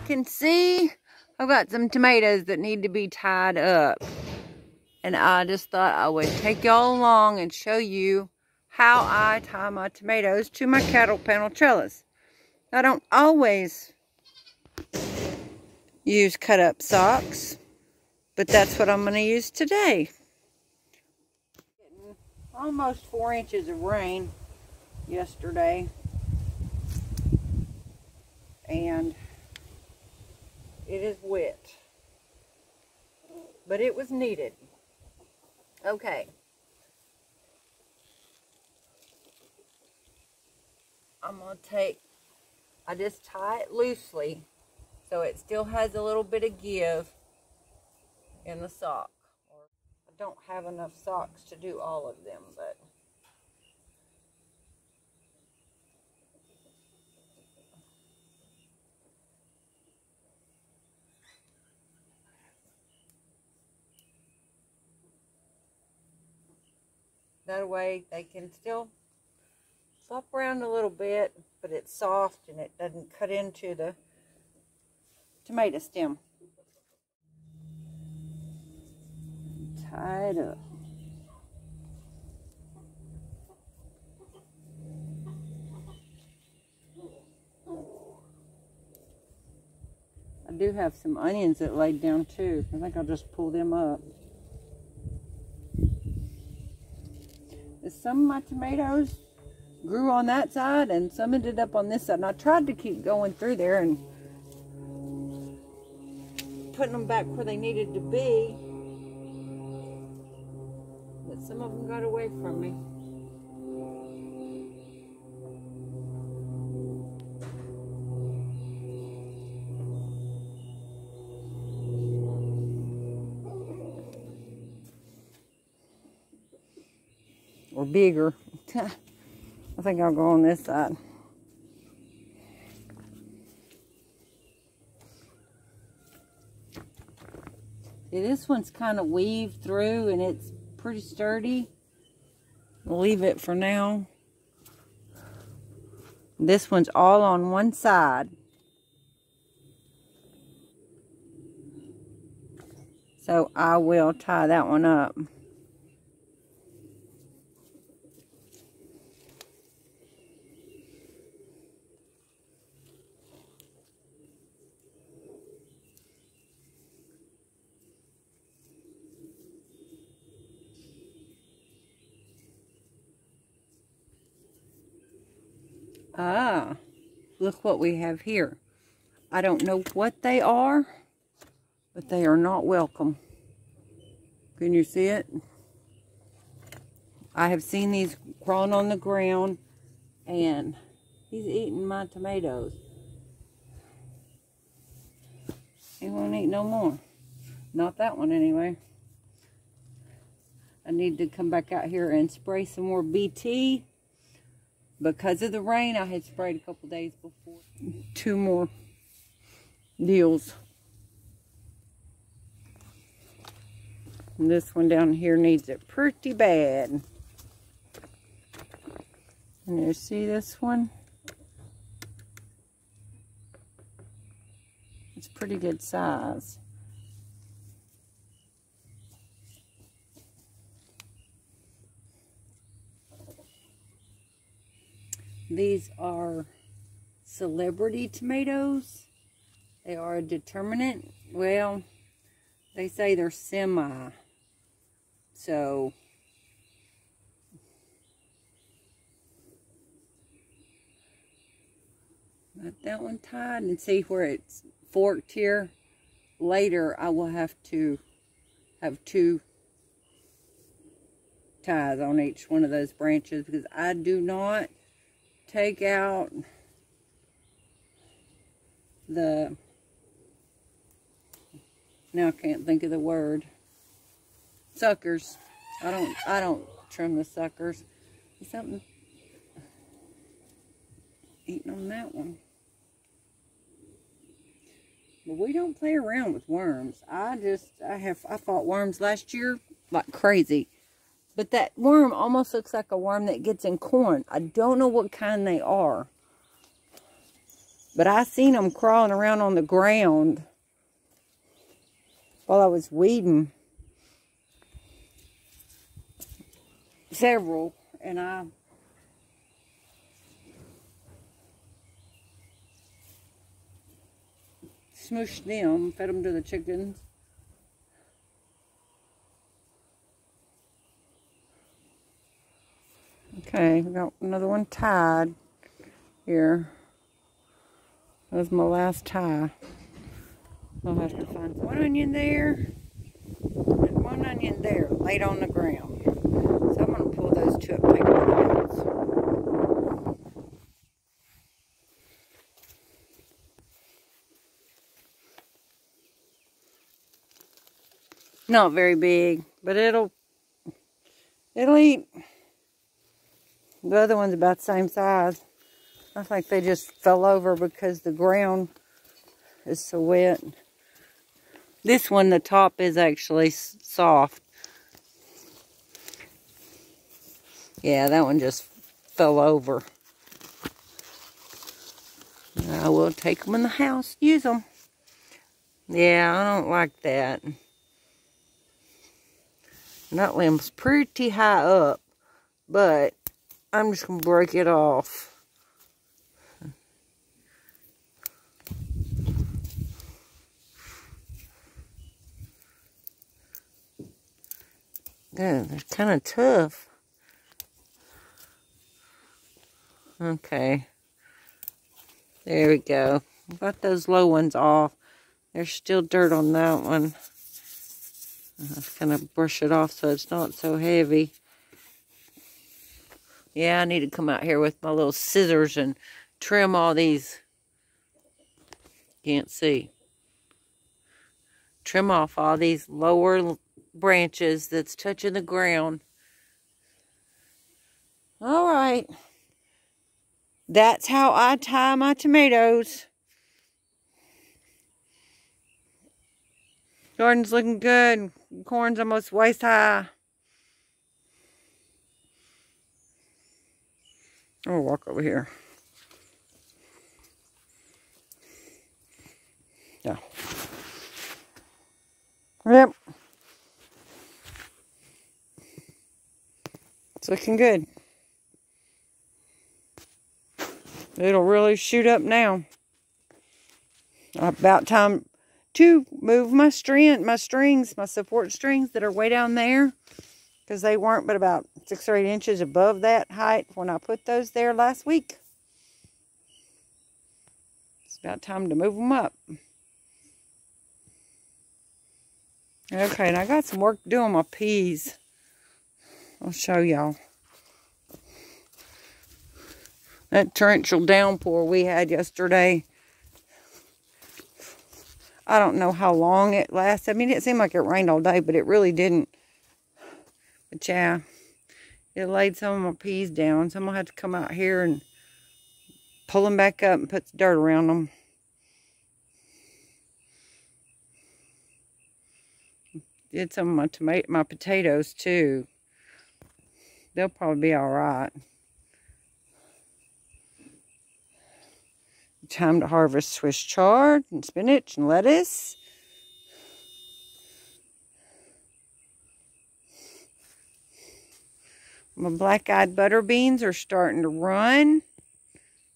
can see, I've got some tomatoes that need to be tied up. And I just thought I would take y'all along and show you how I tie my tomatoes to my cattle panel trellis. I don't always use cut up socks, but that's what I'm going to use today. Almost 4 inches of rain yesterday, and it is wet, but it was needed. Okay, I'm going to I just tie it loosely so it still has a little bit of give in the sock. I don't have enough socks to do all of them, but that way they can still flop around a little bit, but it's soft and it doesn't cut into the tomato stem. Tie it up. I do have some onions that laid down too. I think I'll just pull them up. Some of my tomatoes grew on that side and some ended up on this side. And I tried to keep going through there and putting them back where they needed to be. But some of them got away from me. Or bigger. I think I'll go on this side. See, this one's kind of weaved through and it's pretty sturdy. We'll leave it for now. This one's all on one side. So I will tie that one up. Ah, look what we have here. I don't know what they are, but they are not welcome. Can you see it? I have seen these crawling on the ground, and he's eating my tomatoes. He won't eat no more. Not that one anyway. I need to come back out here and spray some more BT. Because of the rain, I had sprayed a couple days before. 2 more deals. And this one down here needs it pretty bad. And you see this one? It's pretty good size. These are celebrity tomatoes. They are a determinant. Well, they say they're semi. So, got that one tied, and see where it's forked here. Later, I will have to have 2 ties on each one of those branches because I do not take out the, now I can't think of the word, suckers. I don't trim the suckers. There's something eating on that one. But we don't play around with worms. I fought worms last year like crazy. But that worm almost looks like a worm that gets in corn. I don't know what kind they are. But I seen them crawling around on the ground while I was weeding. Several. And I smooshed them, fed them to the chickens. Okay, we got another one tied here. That was my last tie. I'll have to find one onion there and one onion there laid on the ground. So I'm going to pull those two up and take them to the house. Not very big, but it'll eat. The other one's about the same size. I think they just fell over because the ground is so wet. This one, the top is actually soft. Yeah, that one just fell over. I will take them in the house, use them. Yeah, I don't like that. That limb's pretty high up, but I'm just going to break it off. Yeah, they're kind of tough. Okay. There we go. Got those low ones off. There's still dirt on that one. I just kind of brush it off so it's not so heavy. Yeah, I need to come out here with my little scissors and trim all these. Can't see. Trim off all these lower branches that's touching the ground. All right. That's how I tie my tomatoes. Garden's looking good. Corn's almost waist high. I'll walk over here. Yeah. Yep. It's looking good. It'll really shoot up now. About time to move my strings, my support strings that are way down there. Because they weren't but about 6 or 8 inches above that height when I put those there last week. It's about time to move them up. Okay, and I got some work to do on my peas. I'll show y'all. That torrential downpour we had yesterday, I don't know how long it lasted. I mean, it seemed like it rained all day, but it really didn't. But yeah, it laid some of my peas down, so I'm going to have to come out here and pull them back up and put the dirt around them. Did some of my potatoes too. They'll probably be all right. Time to harvest Swiss chard and spinach and lettuce. My black-eyed butter beans are starting to run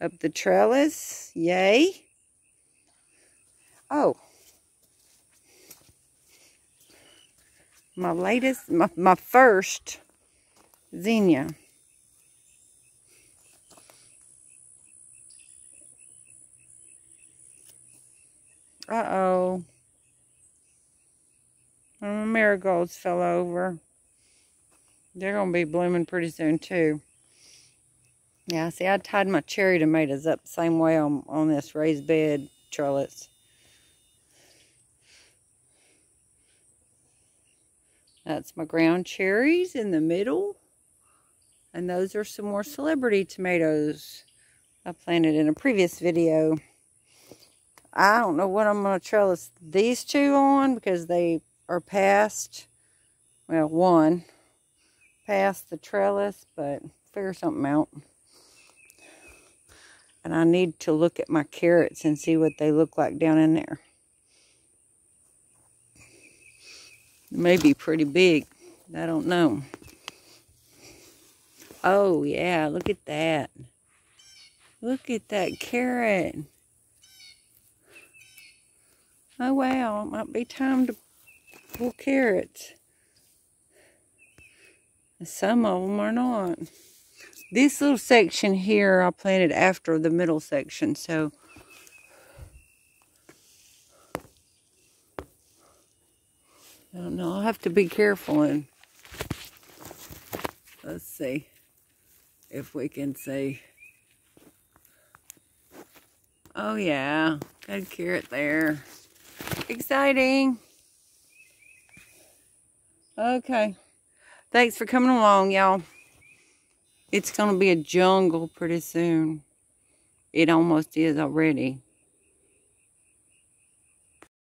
up the trellis. Yay. Oh. My first zinnia. Uh-oh. My marigolds fell over. They're going to be blooming pretty soon, too. Yeah, see, I tied my cherry tomatoes up the same way on this raised bed trellis. That's my ground cherries in the middle. And those are some more celebrity tomatoes I planted in a previous video. I don't know what I'm going to trellis these two on because they are past, well, one past the trellis, but figure something out. And I need to look at my carrots and see what they look like down in there. They may be pretty big. I don't know. Oh, yeah, look at that. Look at that carrot. Oh, wow, it might be time to pull carrots. Some of them are not. This little section here I planted after the middle section, so I don't know. I'll have to be careful and let's see if we can see. Oh yeah, good carrot there. Exciting. Okay. Thanks for coming along, y'all. It's going to be a jungle pretty soon. It almost is already.